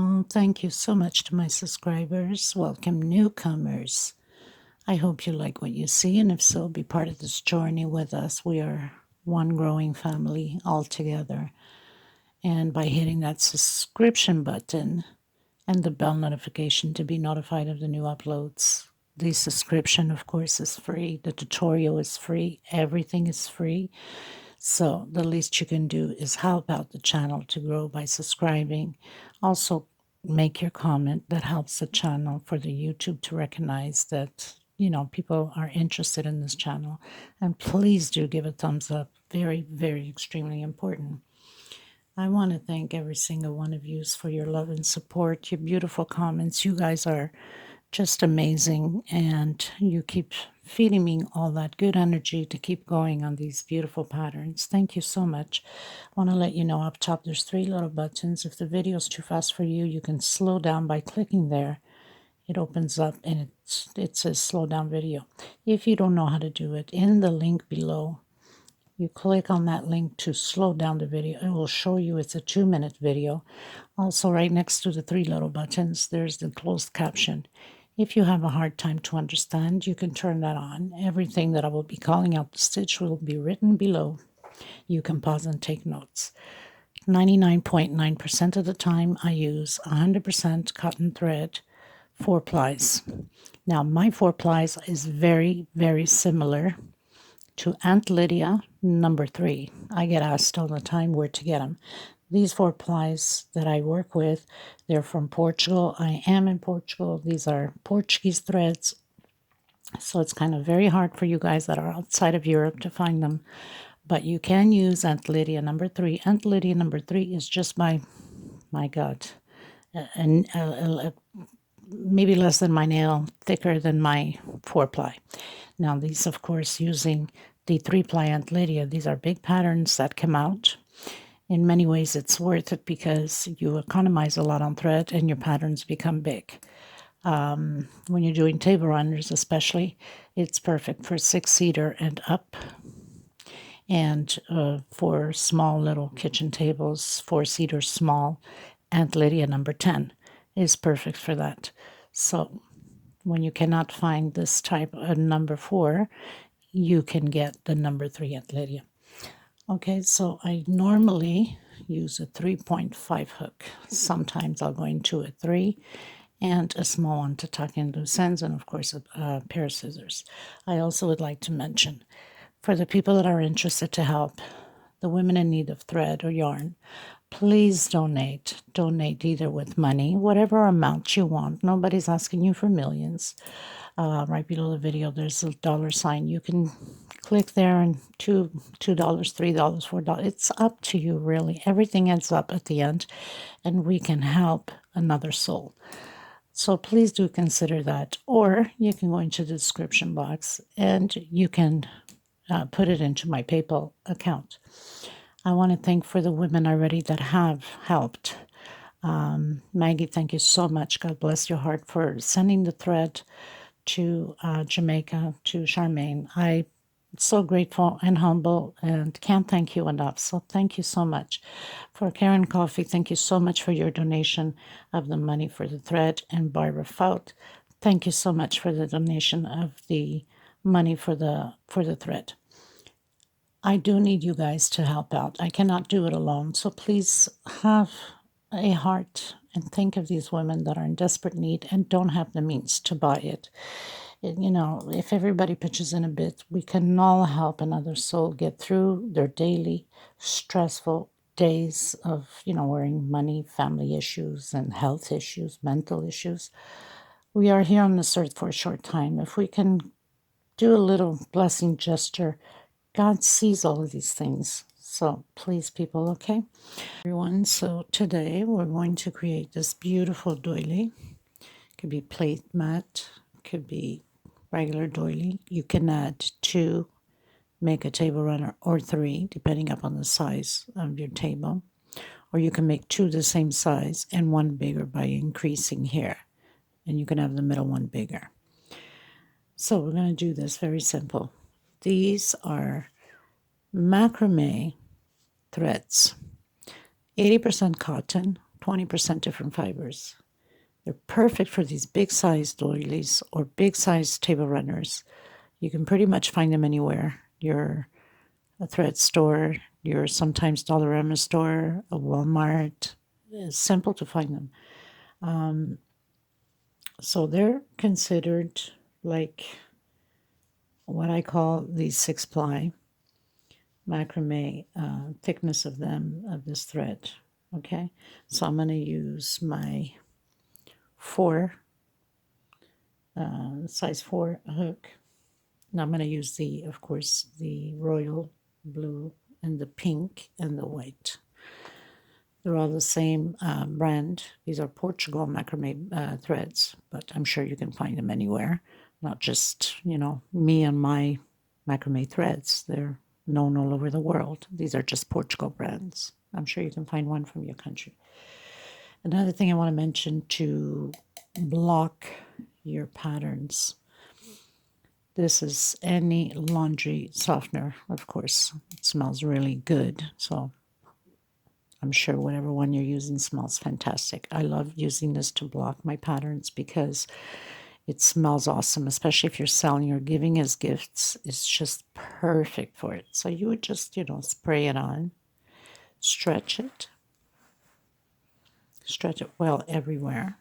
Oh, thank you so much to my subscribers. Welcome, newcomers. I hope you like what you see, and if so, be part of this journey with us. We are one growing family all together. And by hitting that subscription button and the bell notification to be notified of the new uploads, the subscription, of course, is free. The tutorial is free. Everything is free. So the least you can do is help out the channel to grow by subscribing. Also, make your comment. That helps the channel for the YouTube to recognize that, people are interested in this channel. And please do give a thumbs up. Very, very extremely important. I want to thank every single one of you for your love and support, your beautiful comments. You guys are just amazing, and you keep feeding me all that good energy to keep going on these beautiful patterns. Thank you so much. I want to let you know up top there's 3 little buttons. If the video is too fast for you, you can slow down by clicking there. It opens up and it says slow down video. If you don't know how to do it, in the link below, you click on that link to slow down the video. It will show you it's a 2-minute video. Also, right next to the 3 little buttons, there's the closed caption. If you have a hard time to understand, you can turn that on. Everything that I will be calling out the stitch will be written below. You can pause and take notes. 99.9% of the time, I use 100% cotton thread, 4 plies. Now, my 4 plies is very, very similar to Aunt Lydia number 3. I get asked all the time where to get them. These 4 plies that I work with, they're from Portugal. I am in Portugal. These are Portuguese threads. So it's kind of very hard for you guys that are outside of Europe to find them. But you can use Aunt Lydia number 3. Aunt Lydia number 3 is just my God, maybe less than my nail, thicker than my 4 ply. Now these, of course, using the 3 ply Aunt Lydia, these are big patterns that come out. In many ways, it's worth it because you economize a lot on thread and your patterns become big. When you're doing table runners especially, it's perfect for 6-seater and up. And for small little kitchen tables, 4-seater small, Aunt Lydia number 10 is perfect for that. So when you cannot find this type of number 4, you can get the number 3 Aunt Lydia. Okay, so I normally use a 3.5 hook. Sometimes I'll go into a 3 and a small one to tuck in loose ends, and of course a pair of scissors. I also would like to mention, for the people that are interested to help the women in need of thread or yarn, please donate. Donate either with money, whatever amount you want. Nobody's asking you for millions. Right below the video, there's a $sign. You can click there and $2, $3, $4. It's up to you, really. Everything ends up at the end, and we can help another soul. So please do consider that. Or you can go into the description box and you can put it into my PayPal account. I want to thank for the women already that have helped. Maggie, thank you so much. God bless your heart for sending the thread to Jamaica, to Charmaine. I'm so grateful and humble and can't thank you enough. So thank you so much. For Karen Coffee, thank you so much for your donation of the money for the thread. And Barbara Faut, thank you so much for the donation of the money for the thread. I do need you guys to help out. I cannot do it alone. So please have a heart and think of these women that are in desperate need and don't have the means to buy it. If everybody pitches in a bit, we can all help another soul get through their daily stressful days of, worrying money, family issues, and health issues, mental issues. We are here on this earth for a short time. If we can do a little blessing gesture, God sees all of these things. So please, people, okay? Everyone, so today we're going to create this beautiful doily. It could be Placemat, could be regular doily. You can add 2, make a table runner, or 3, depending upon the size of your table. Or you can make 2 the same size and 1 bigger by increasing here. And you can have the middle one bigger. So we're going to do this very simple. These are macrame threads, 80% cotton, 20% different fibers. They're perfect for these big size doilies or big size table runners. You can pretty much find them anywhere. Your a thread store, your sometimes Dollarama store, a Walmart. It's simple to find them. So they're considered like what I call the 6-ply macrame thickness of them, of this thread. Okay, so I'm going to use my 4, size 4 hook. Now I'm going to use of course, the royal blue and the pink and the white. They're all the same brand. These are Portugal macrame threads, but I'm sure you can find them anywhere. Not just, me and my macrame threads. They're known all over the world. These are just Portugal brands. I'm sure you can find one from your country. Another thing I want to mention to block your patterns. This is any laundry softener, of course. It smells really good, so I'm sure whatever one you're using smells fantastic. I love using this to block my patterns because it smells awesome, especially if you're selling or giving as gifts. It's just perfect for it. So you would just, spray it on, stretch it well everywhere,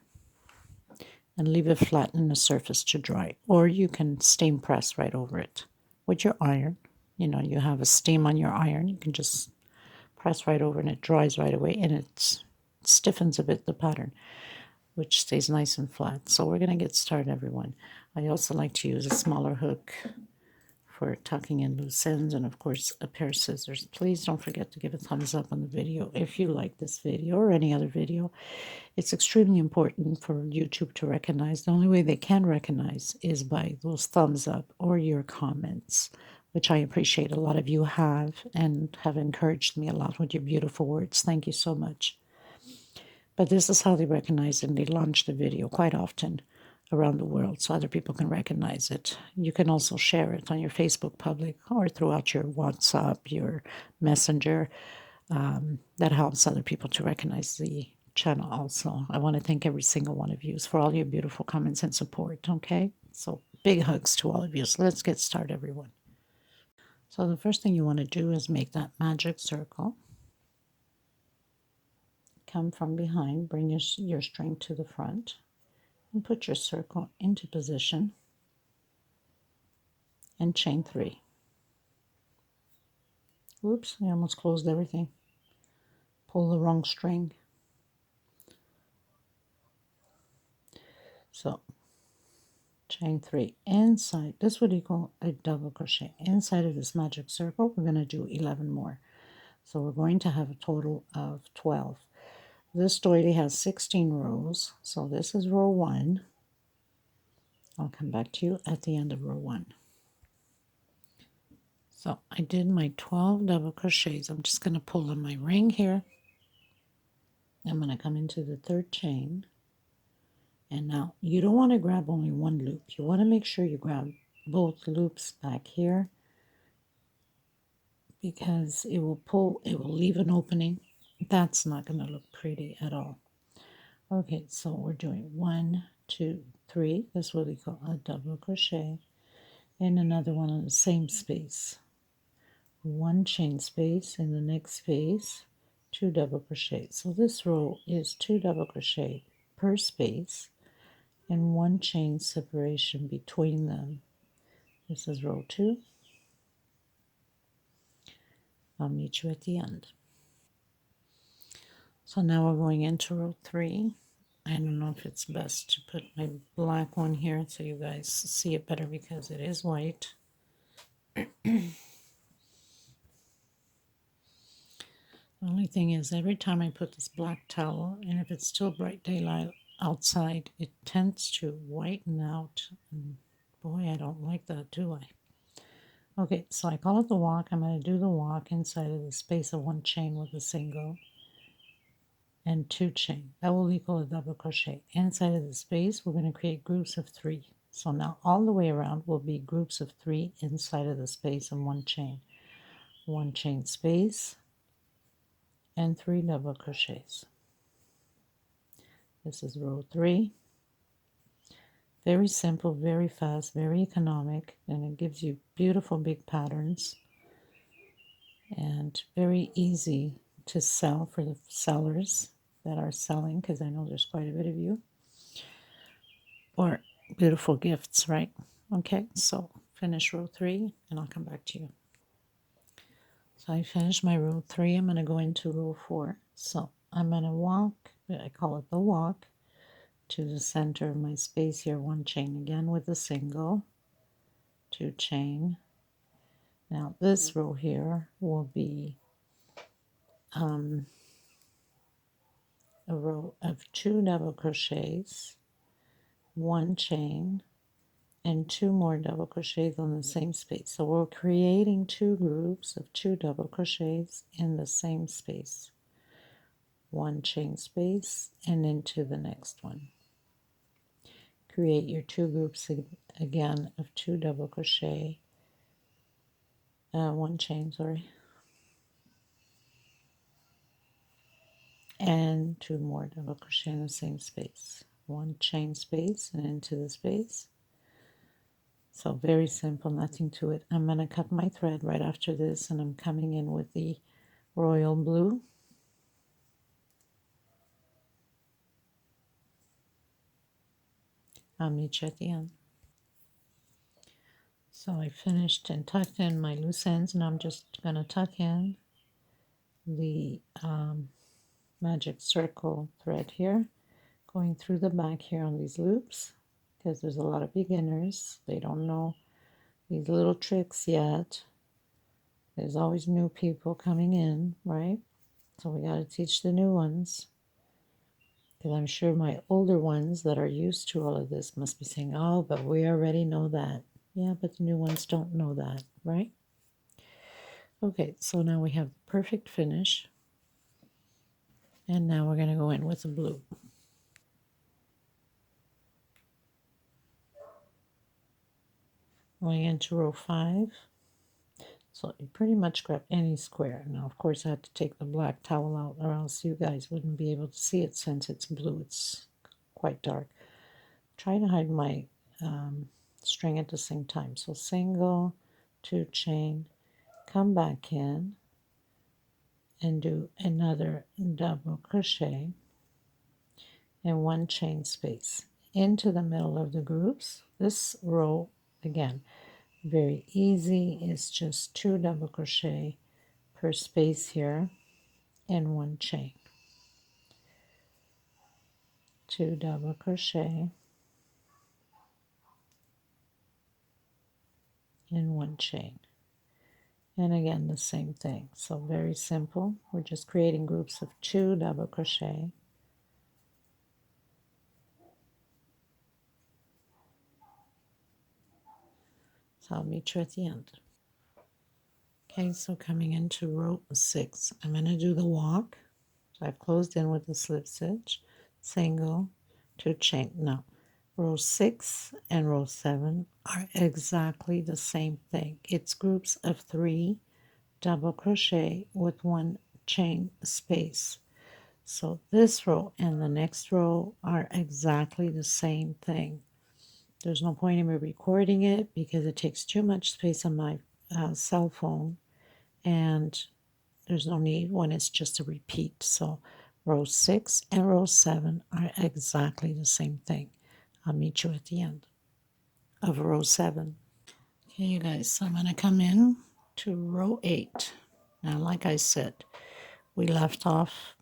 and leave it flat in the surface to dry. Or you can steam press right over it with your iron. You have a steam on your iron. You can just press right over and it dries right away, and it stiffens a bit the pattern, which stays nice and flat. So we're going to get started, everyone. I also like to use a smaller hook for tucking in loose ends, and of course a pair of scissors. Please don't forget to give a thumbs up on the video if you like this video or any other video. It's extremely important for YouTube to recognize. The only way they can recognize is by those thumbs up or your comments, which I appreciate. A lot of you have, and have encouraged me a lot with your beautiful words. Thank you so much. But this is how they recognize it, and they launch the video quite often around the world so other people can recognize it. You can also share it on your Facebook public or throughout your WhatsApp, your Messenger. That helps other people to recognize the channel also. I want to thank every single one of you for all your beautiful comments and support, okay? So big hugs to all of you. So let's get started, everyone. So the first thing you want to do is make that magic circle. Come from behind, bring your string to the front, and put your circle into position, and chain 3. Oops, I almost closed everything. Pull the wrong string. So chain 3 inside. This would equal a double crochet. Inside of this magic circle, we're going to do 11 more. So we're going to have a total of 12. This doily has 16 rows, so this is row 1. I'll come back to you at the end of row 1. So I did my 12 double crochets. I'm just going to pull on my ring here. I'm going to come into the 3rd chain. And now you don't want to grab only one loop. You want to make sure you grab both loops back here, because it will leave an opening. That's not going to look pretty at all. Okay, so we're doing 1, 2, 3. This will equal a double crochet, and another one in the same space. 1 chain space in the next space, 2 double crochets. So this row is 2 double crochet per space and 1 chain separation between them. This is row 2. I'll meet you at the end. So now we're going into row 3. I don't know if it's best to put my black one here so you guys see it better because it is white. The only thing is, every time I put this black towel, and if it's still bright daylight outside, it tends to whiten out. And boy, I don't like that, do I? Okay, so I call it the walk. I'm going to do the walk inside of the space of 1 chain with a single and 2 chain. That will equal a double crochet. Inside of the space, we're going to create groups of 3. So now all the way around will be groups of 3 inside of the space and 1 chain. 1 chain space and 3 double crochets. This is row 3. Very simple, very fast, very economic, and it gives you beautiful big patterns and very easy to sell for the sellers that are selling, because I know there's quite a bit of you, or beautiful gifts, right? Okay, so finish row 3 and I'll come back to you. So I finished my row 3. I'm going to go into row 4. So I'm going to walk, I call it the walk, to the center of my space here, 1 chain again with a single, 2 chain. Now this row here will be a row of 2 double crochets, 1 chain, and 2 more double crochets on the same space. So we're creating 2 groups of 2 double crochets in the same space. 1 chain space and into the next one. Create your 2 groups again of 2 double crochet, 1 chain, sorry, and 2 more double crochet in the same space. 1 chain space and into the space. So very simple, nothing to it. I'm going to cut my thread right after this, and I'm coming in with the royal blue. I'll meet you at the end. So I finished and tucked in my loose ends, and I'm just going to tuck in the magic circle thread here, going through the back here on these loops, because there's a lot of beginners. They don't know these little tricks yet. There's always new people coming in, right? So we got to teach the new ones, because I'm sure my older ones that are used to all of this must be saying, oh, but we already know that. Yeah, but the new ones don't know that, right? Okay, so now we have the perfect finish. And now we're going to go in with the blue. Going into row 5. So you pretty much grab any square. Now, of course, I had to take the black towel out, or else you guys wouldn't be able to see it since it's blue. It's quite dark. Try to hide my string at the same time. So single, 2 chain, come back in, and do another double crochet and 1 chain space into the middle of the groups. This row, again, very easy. It's just 2 double crochet per space here and 1 chain. 2 double crochet and 1 chain. And again, the same thing. So very simple. We're just creating groups of 2 double crochet. So I'll meet you at the end. Okay, so coming into row 6, I'm going to do the walk. So I've closed in with the slip stitch, single, 2 chain. Now, row 6 and row 7 are exactly the same thing. It's groups of 3 double crochet with 1 chain space. So this row and the next row are exactly the same thing. There's no point in me recording it because it takes too much space on my cell phone, and there's no need when it's just a repeat. So row 6 and row 7 are exactly the same thing. I'll meet you at the end of row 7. Okay, you guys, so I'm going to come in to row 8. Now, like I said, we left off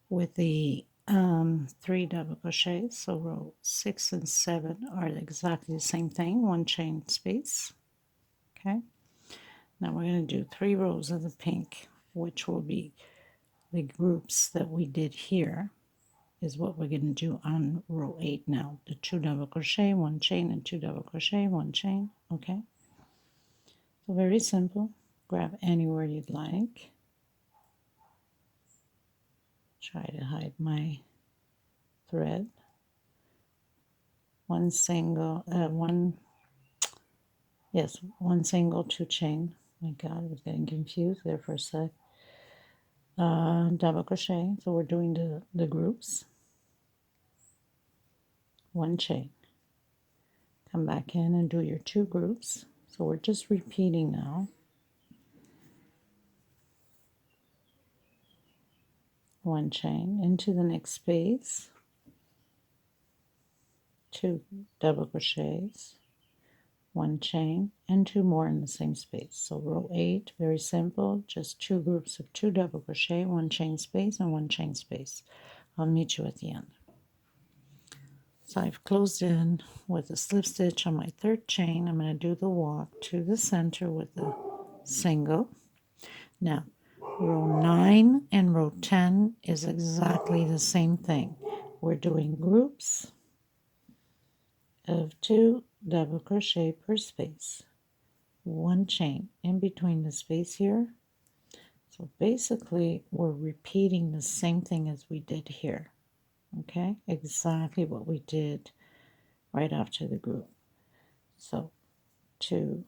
with the 3 double crochets. So row 6 and 7 are exactly the same thing, 1 chain space. Okay, now we're going to do 3 rows of the pink, which will be the groups that we did here, is what we're going to do on row 8 now. The 2 double crochet, 1 chain, and 2 double crochet, 1 chain. Okay, so very simple. Grab anywhere you'd like. Try to hide my thread. 1 single, 1 single, 2 chain. My God, I was getting confused there for a sec. Double crochet. So we're doing the groups. one chain. Come back in and do your 2 groups. So we're just repeating now. One chain into the next space, 2 double crochets, one chain, and 2 more in the same space. So row 8, very simple, just 2 groups of 2 double crochet, 1 chain space, and 1 chain space. I'll meet you at the end. So I've closed in with a slip stitch on my 3rd chain. I'm going to do the walk to the center with a single. Now, row 9 and row 10 is exactly the same thing. We're doing groups of 2 double crochet per space, 1 chain in between the space here. So basically, we're repeating the same thing as we did here. Okay, exactly what we did right after the group. So 2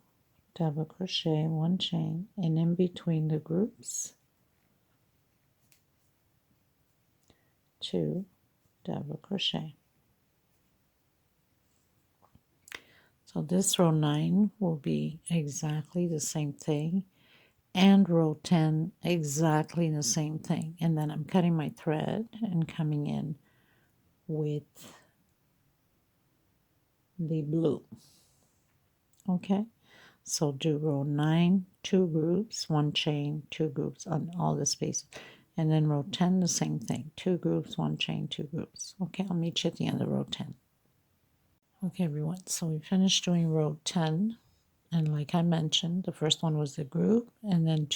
double crochet, 1 chain, and in between the groups, 2 double crochet. So this row 9 will be exactly the same thing, and row 10 exactly the same thing. And then I'm cutting my thread and coming in with the blue. Okay, so do row 9, 2 groups, 1 chain, 2 groups on all the spaces. And then row 10, the same thing, 2 groups, 1 chain, 2 groups. Okay, I'll meet you at the end of row 10. Okay, everyone, so we finished doing row 10. And like I mentioned, the first one was the group, and then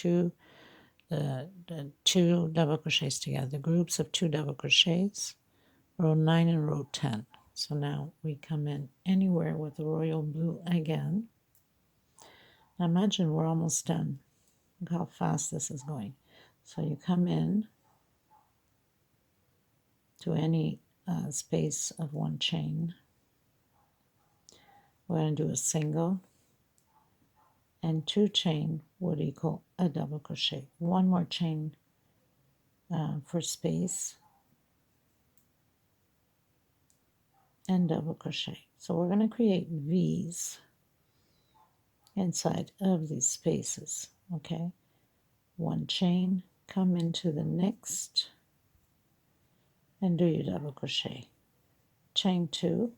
the 2 double crochets together, the groups of 2 double crochets, row 9 and row 10. So now we come in anywhere with the royal blue again. Now imagine we're almost done. Look how fast this is going. So you come in to any space of 1 chain. We're going to do a single, and 2 chain would equal a double crochet. 1 more chain for space, and double crochet. So we're going to create V's inside of these spaces. Okay, 1 chain, come into the next, and do your double crochet. Chain 2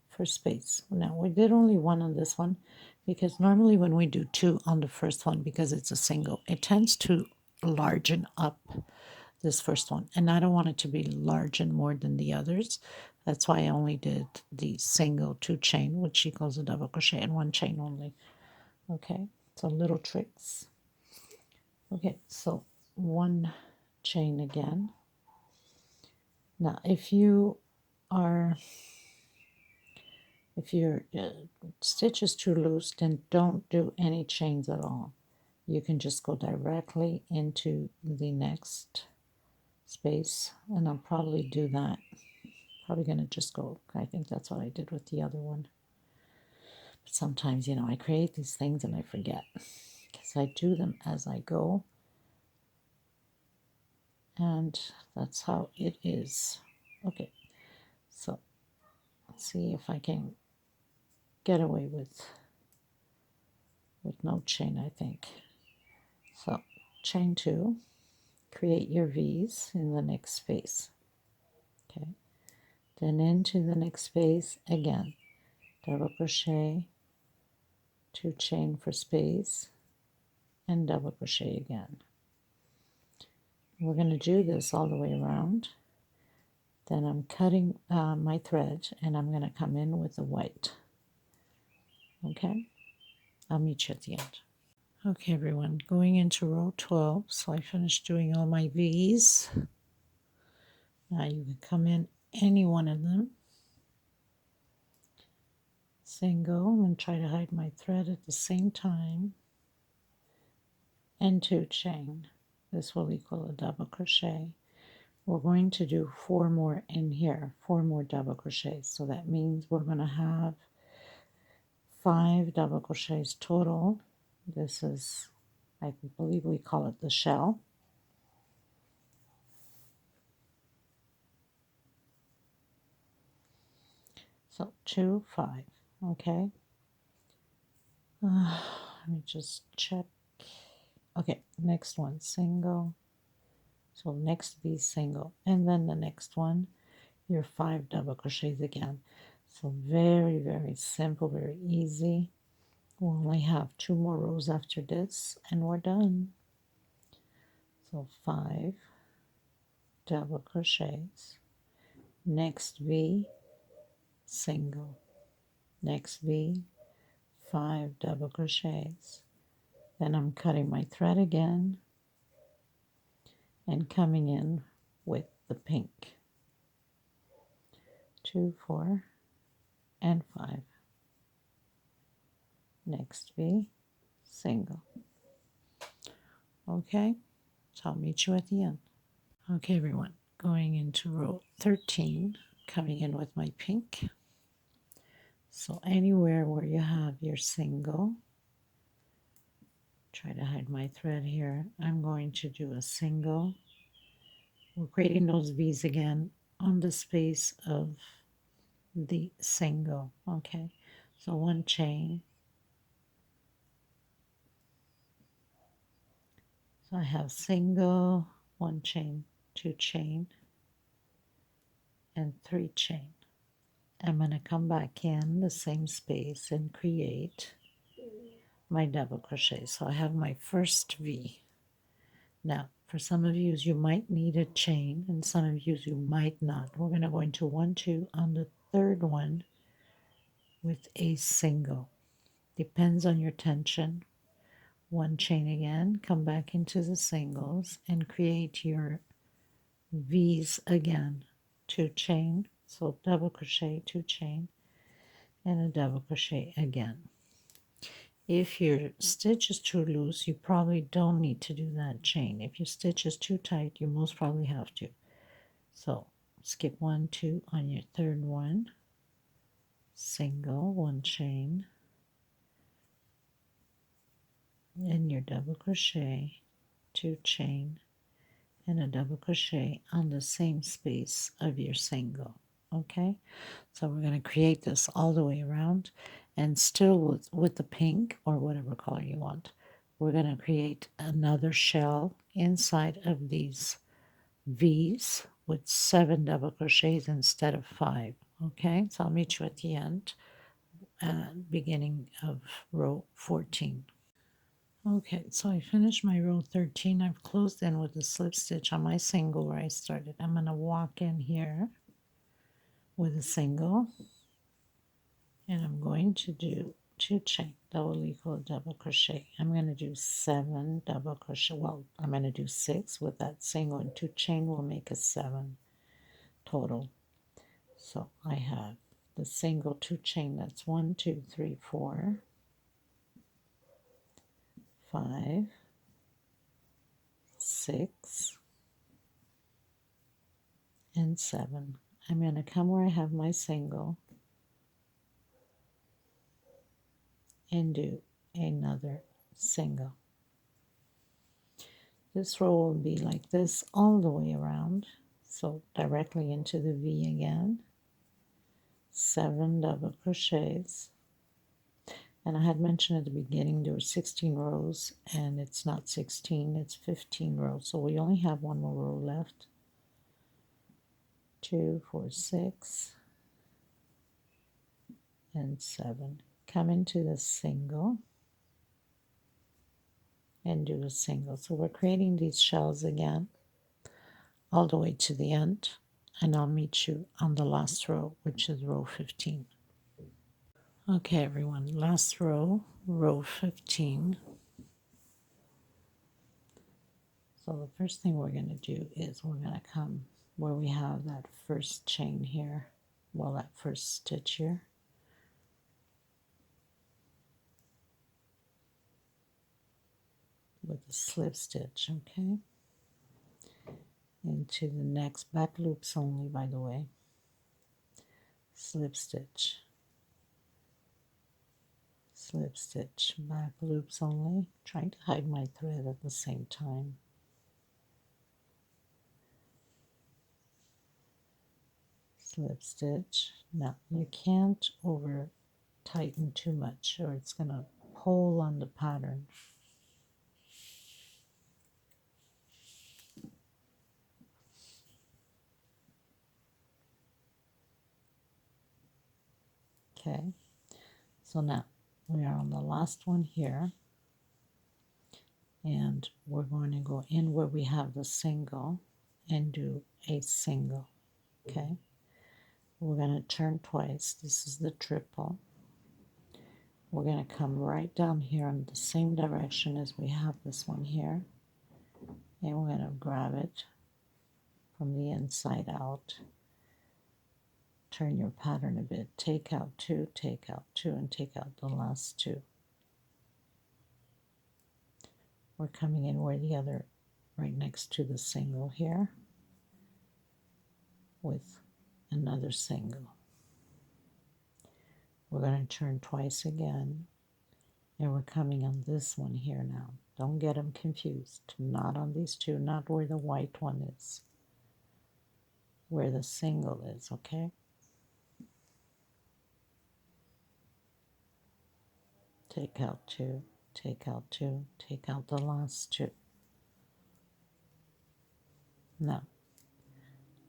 for space. Now we did only 1 on this one because normally when we do 2 on the first one, because it's a single, it tends to largen up this first one, and I don't want it to be large and more than the others. That's why I only did the single 2 chain, which equals a double crochet, and 1 chain only. Okay, so little tricks. Okay, so 1 chain again. Now if your stitch is too loose, then don't do any chains at all. You can just go directly into the next space, and I'll probably do that. Probably going to just go, I think that's what I did with the other one. But sometimes, you know, I create these things and I forget because I do them as I go. And that's how it is. Okay, so let's see if I can get away with no chain, I think. So chain 2, create your V's in the next space. Okay, then into the next space again, double crochet, 2 chain for space, and double crochet again. We're going to do this all the way around. Then I'm cutting my thread, and I'm going to come in with the white. Okay, I'll meet you at the end. Okay, everyone, going into row 12. So I finished doing all my V's. Now you can come in any one of them. Single, I'm going to try to hide my thread at the same time. And 2 chain. This will equal a double crochet. We're going to do 4 more in here, 4 more double crochets. So that means we're going to have 5 double crochets total. This is, I believe we call it the shell. So 2, 5. Okay. Let me just check. Okay, next one, single. So next V single, and then the next one, your 5 double crochets again. So very, very simple, very easy. We only have 2 more rows after this, and we're done. So 5 double crochets, next V, single, next V, 5 double crochets. Then I'm cutting my thread again and coming in with the pink. 2, 4, and 5. Next V, single. Okay, so I'll meet you at the end. Okay, everyone, going into row 13, coming in with my pink. So anywhere where you have your single, try to hide my thread here, I'm going to do a single. We're creating those V's again on the space of the single. Okay, so 1 chain. So I have single, 1 chain, 2 chain, and 3 chain. I'm going to come back in the same space and create my double crochet. So I have my first V. Now, for some of you, you might need a chain, and some of you might not. We're going to go into 1, 2 on the third one with a single. Depends on your tension. 1 chain again, come back into the singles and create your V's again. 2 chain, so double crochet, 2 chain, and a double crochet again. If your stitch is too loose, you probably don't need to do that chain. If your stitch is too tight, you most probably have to. So skip 1, 2 on your third one, single, 1 chain, and your double crochet, 2 chain, and a double crochet on the same space of your single. Okay, so we're going to create this all the way around, and still with the pink or whatever color you want, we're going to create another shell inside of these V's with 7 double crochets instead of 5. Okay, so I'll meet you at the end, beginning of row 14. Okay, so I finished my row 13. I've closed in with a slip stitch on my single where I started. I'm going to walk in here with a single, and I'm going to do 2 chain, double equal double crochet. I'm going to do 7 double crochet. Well, I'm going to do 6 with that single, and 2 chain will make a 7 total. So I have the single, 2 chain, that's 1, 2, 3, 4, 5, 6, and 7. I'm going to come where I have my single and do another single. This row will be like this all the way around. So directly into the V again, 7 double crochets. And I had mentioned at the beginning there were 16 rows, and it's not 16, it's 15 rows. So we only have 1 more row left. 2, 4, 6, and 7. Come into the single and do a single. So we're creating these shells again all the way to the end, and I'll meet you on the last row, which is row 15. Okay, everyone, last row, row 15. So the first thing we're going to do is we're going to come where we have that first chain here, well, that first stitch here. With a slip stitch, okay? Into the next, back loops only, by the way. Slip stitch, slip stitch, back loops only. Trying to hide my thread at the same time. slip stitch. Now you can't over tighten too much or it's going to pull on the pattern. Okay, so now we are on the last one here, and we're going to go in where we have the single and do a single. Okay, we're going to turn twice. This is the triple. We're going to come right down here in the same direction as we have this one here, and we're going to grab it from the inside out. Turn your pattern a bit, take out two, and take out the last two. We're coming in where the other, right next to the single here, with another single. We're going to turn twice again, and we're coming on this one here now. Don't get them confused. Not on these two, not where the white one is, where the single is, okay? Take out two, take out two, take out the last two. Now,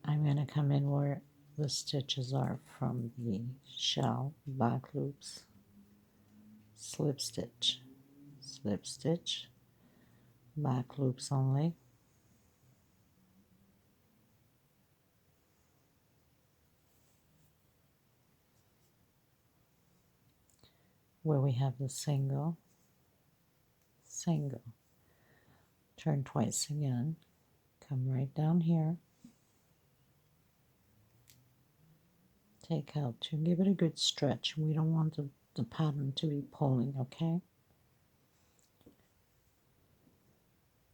I'm going to come in where the stitches are from the shell, back loops, slip stitch, back loops only, where we have the single, turn twice again, come right down here, take out two, give it a good stretch. We don't want the pattern to be pulling, okay?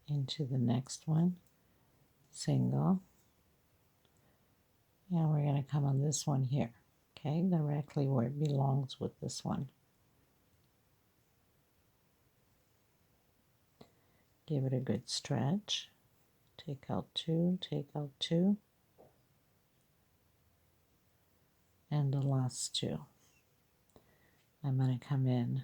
Into the next one, single, and we're going to come on this one here, okay, directly where it belongs with this one. Give it a good stretch, take out two, and the last two. I'm going to come in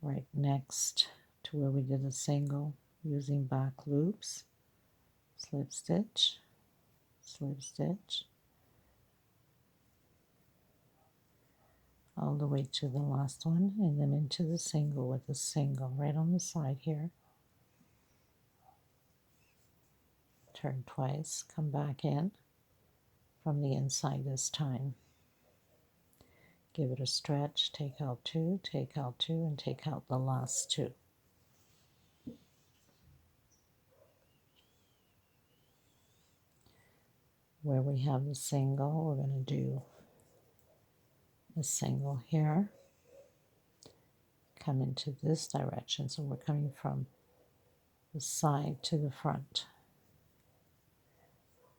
right next to where we did a single using back loops, slip stitch, all the way to the last one, and then into the single with a single right on the side here. Turn twice, come back in from the inside this time. Give it a stretch, take out two, and take out the last two. Where we have the single, we're going to do a single here, come into this direction, so we're coming from the side to the front.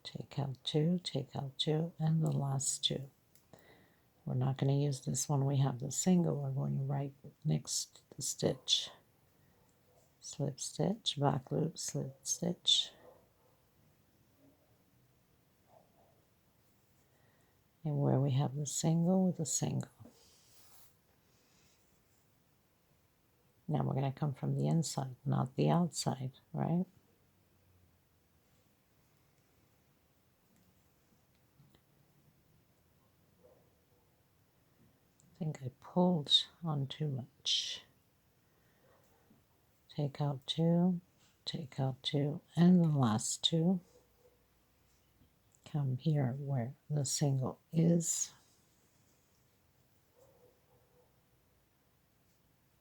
Take out two, and the last two. We're not going to use this one, we have the single, we're going right next to the stitch. Slip stitch, back loop, slip stitch. And where we have the single with a single. Now we're going to come from the inside, not the outside, right? I think I pulled on too much. Take out two, and the last two. Come here where the single is.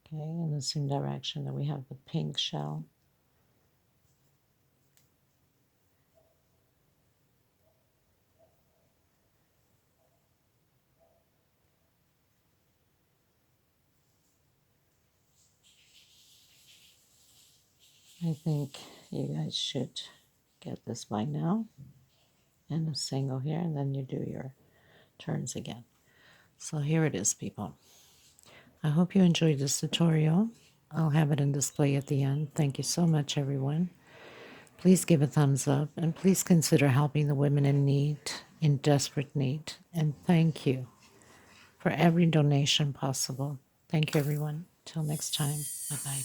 Okay, in the same direction that we have the pink shell. I think you guys should get this by now. And a single here, and then you do your turns again. So here it is, people. I hope you enjoyed this tutorial. I'll have it in display at the end. Thank you so much, everyone. Please give a thumbs up, and please consider helping the women in need in desperate need. And thank you for every donation possible. Thank you, everyone. Till next time. Bye-bye.